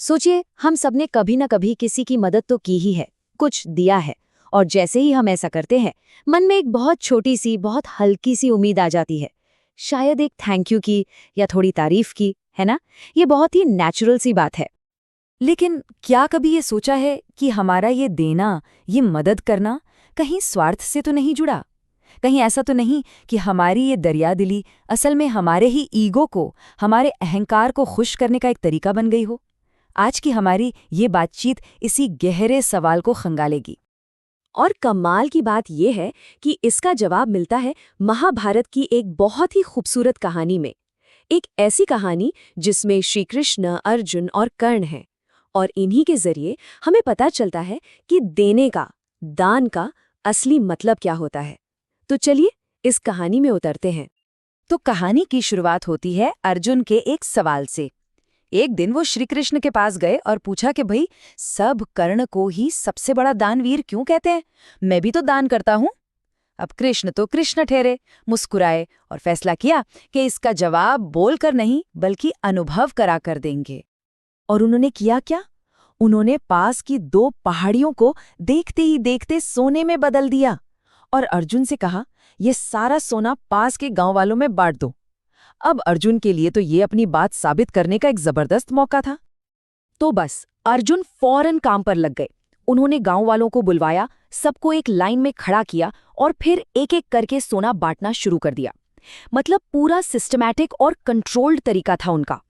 सोचिए, हम सबने कभी न कभी किसी की मदद तो की ही है, कुछ दिया है, और जैसे ही हम ऐसा करते हैं, मन में एक बहुत छोटी सी, बहुत हल्की सी उम्मीद आ जाती है। शायद एक थैंक यू की या थोड़ी तारीफ की, है ना? ये बहुत ही नेचुरल सी बात है। लेकिन क्या कभी ये सोचा है कि हमारा ये देना, ये मदद करना, कहीं स्वार्थ से तो नहीं जुड़ा? कहीं ऐसा तो नहीं कि हमारी ये दरियादिली असल में हमारे ही ईगो को, हमारे अहंकार को खुश करने का एक तरीका बन गई हो? आज की हमारी ये बातचीत इसी गहरे सवाल को खंगालेगी। और कमाल की बात यह है कि इसका जवाब मिलता है महाभारत की एक बहुत ही खूबसूरत कहानी में। एक ऐसी कहानी जिसमें श्री कृष्ण, अर्जुन और कर्ण हैं। और इन्हीं के जरिए हमें पता चलता है कि देने का, दान का असली मतलब क्या होता है। तो चलिए इस कहानी में उतरते हैं। तो कहानी की शुरुआत होती है अर्जुन के एक सवाल से। एक दिन वो श्री कृष्ण के पास गए और पूछा कि भाई, सब कर्ण को ही सबसे बड़ा दानवीर क्यों कहते हैं? मैं भी तो दान करता हूं। अब कृष्ण तो कृष्ण ठहरे, मुस्कुराए और फैसला किया कि इसका जवाब बोलकर नहीं बल्कि अनुभव करा कर देंगे। और उन्होंने किया क्या? उन्होंने पास की 2 पहाड़ियों को देखते ही देखते सोने में बदल दिया और अर्जुन से कहा, ये सारा सोना पास के गांव वालों में बांट दो। अब अर्जुन के लिए तो ये अपनी बात साबित करने का एक जबरदस्त मौका था। तो बस अर्जुन फौरन काम पर लग गए। उन्होंने गांव वालों को बुलवाया, सबको एक लाइन में खड़ा किया और फिर एक एक करके सोना बांटना शुरू कर दिया। मतलब पूरा सिस्टमैटिक और कंट्रोल्ड तरीका था उनका।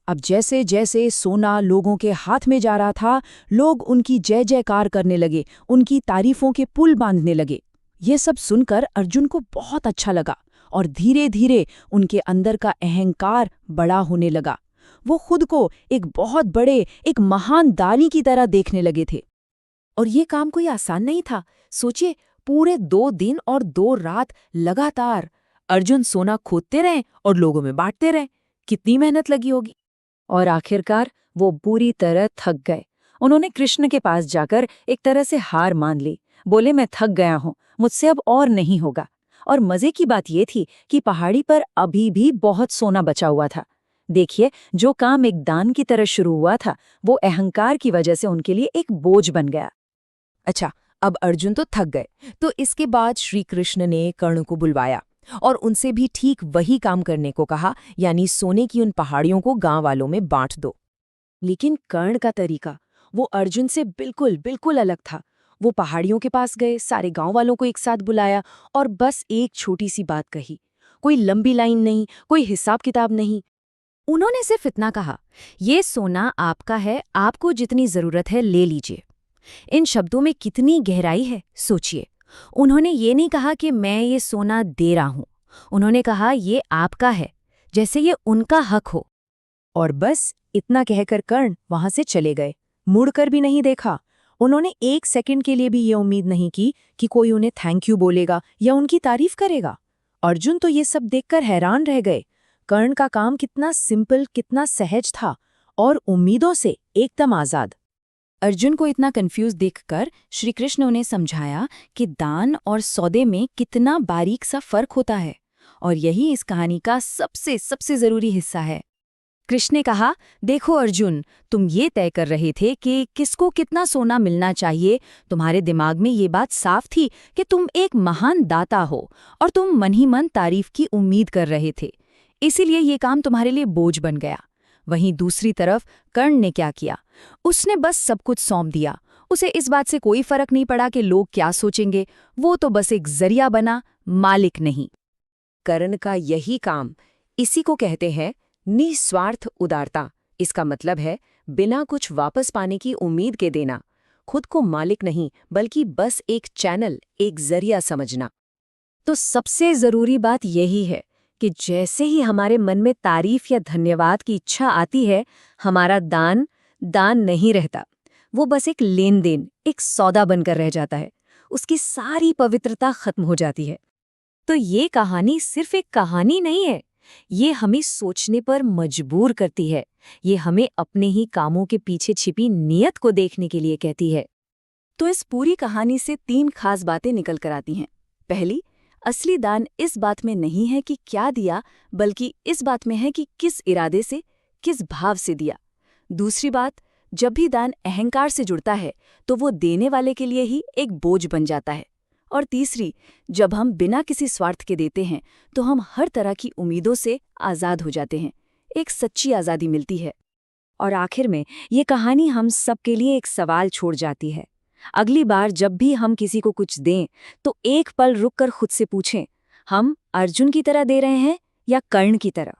अब जैसे जैसे सोना लोगों के हाथ में जा रहा था, लोग उनकी जय जयकार करने लगे, उनकी तारीफों के पुल बांधने लगे। ये सब सुनकर अर्जुन को बहुत अच्छा लगा और धीरे धीरे उनके अंदर का अहंकार बड़ा होने लगा। वो खुद को एक बहुत बड़े, एक महान दानी की तरह देखने लगे थे। और ये काम कोई आसान नहीं था। सोचिए, पूरे 2 दिन और 2 रात लगातार अर्जुन सोना खोदते रहे और लोगों में बांटते रहे। कितनी मेहनत लगी होगी। और आखिरकार वो बुरी तरह थक गए। उन्होंने कृष्ण के पास जाकर एक तरह से हार मान ली। बोले, मैं थक गया हूं, मुझसे अब और नहीं होगा। और मजे की बात ये थी कि पहाड़ी पर अभी भी बहुत सोना बचा हुआ था। देखिए, जो काम एक दान की तरह शुरू हुआ था, वो अहंकार की वजह से उनके लिए एक बोझ बन गया। अच्छा, अब अर्जुन तो थक गए, तो इसके बाद श्री कृष्ण ने कर्ण को बुलवाया और उनसे भी ठीक वही काम करने को कहा, यानी सोने की उन पहाड़ियों को गांव वालों में बांट दो। लेकिन कर्ण का तरीका, वो अर्जुन से बिल्कुल बिल्कुल अलग था। वो पहाड़ियों के पास गए, सारे गांव वालों को एक साथ बुलाया और बस एक छोटी सी बात कही। कोई लंबी लाइन नहीं, कोई हिसाब किताब नहीं। उन्होंने सिर्फ इतना कहा, ये सोना आपका है, आपको जितनी जरूरत है ले लीजिए। इन शब्दों में कितनी गहराई है, सोचिए। उन्होंने ये नहीं कहा कि मैं ये सोना दे रहा हूं। उन्होंने कहा ये आपका है, जैसे ये उनका हक हो। और बस इतना कहकर कर्ण वहां से चले गए, मुड़कर भी नहीं देखा। उन्होंने 1 सेकंड के लिए भी ये उम्मीद नहीं की कि कोई उन्हें थैंक यू बोलेगा या उनकी तारीफ करेगा। अर्जुन तो ये सब देखकर हैरान रह गए। कर्ण का काम कितना सिंपल, कितना सहज था और उम्मीदों से एकदम आजाद। अर्जुन को इतना कंफ्यूज देखकर श्री कृष्ण उन्हें समझाया कि दान और सौदे में कितना बारीक सा फर्क होता है, और यही इस कहानी का सबसे सबसे जरूरी हिस्सा है। कृष्ण ने कहा, देखो अर्जुन, तुम ये तय कर रहे थे कि किसको कितना सोना मिलना चाहिए। तुम्हारे दिमाग में ये बात साफ थी कि तुम एक महान दाता हो और तुम मन ही मन तारीफ की उम्मीद कर रहे थे। इसीलिए ये काम तुम्हारे लिए बोझ बन गया। वहीं दूसरी तरफ कर्ण ने क्या किया? उसने बस सब कुछ सौंप दिया। उसे इस बात से कोई फर्क नहीं पड़ा कि लोग क्या सोचेंगे। वो तो बस एक जरिया बना, मालिक नहीं। कर्ण का यही काम, इसी को कहते हैं निस्वार्थ उदारता। इसका मतलब है बिना कुछ वापस पाने की उम्मीद के देना, खुद को मालिक नहीं बल्कि बस एक चैनल, एक जरिया समझना। तो सबसे जरूरी बात यही है कि जैसे ही हमारे मन में तारीफ या धन्यवाद की इच्छा आती है, हमारा दान दान नहीं रहता। वो बस एक लेन देन, एक सौदा बनकर रह जाता है। उसकी सारी पवित्रता खत्म हो जाती है। तो ये कहानी सिर्फ एक कहानी नहीं है, ये हमें सोचने पर मजबूर करती है। ये हमें अपने ही कामों के पीछे छिपी नीयत को देखने के लिए कहती है। तो इस पूरी कहानी से 3 खास बातें निकल कर आती हैं। पहली, असली दान इस बात में नहीं है कि क्या दिया, बल्कि इस बात में है कि किस इरादे से, किस भाव से दिया। दूसरी बात, जब भी दान अहंकार से जुड़ता है तो वो देने वाले के लिए ही एक बोझ बन जाता है। और तीसरी, जब हम बिना किसी स्वार्थ के देते हैं तो हम हर तरह की उम्मीदों से आज़ाद हो जाते हैं। एक सच्ची आज़ादी मिलती है। और आखिर में ये कहानी हम सबके लिए एक सवाल छोड़ जाती है। अगली बार जब भी हम किसी को कुछ दें तो एक पल रुककर खुद से पूछें, हम अर्जुन की तरह दे रहे हैं या कर्ण की तरह।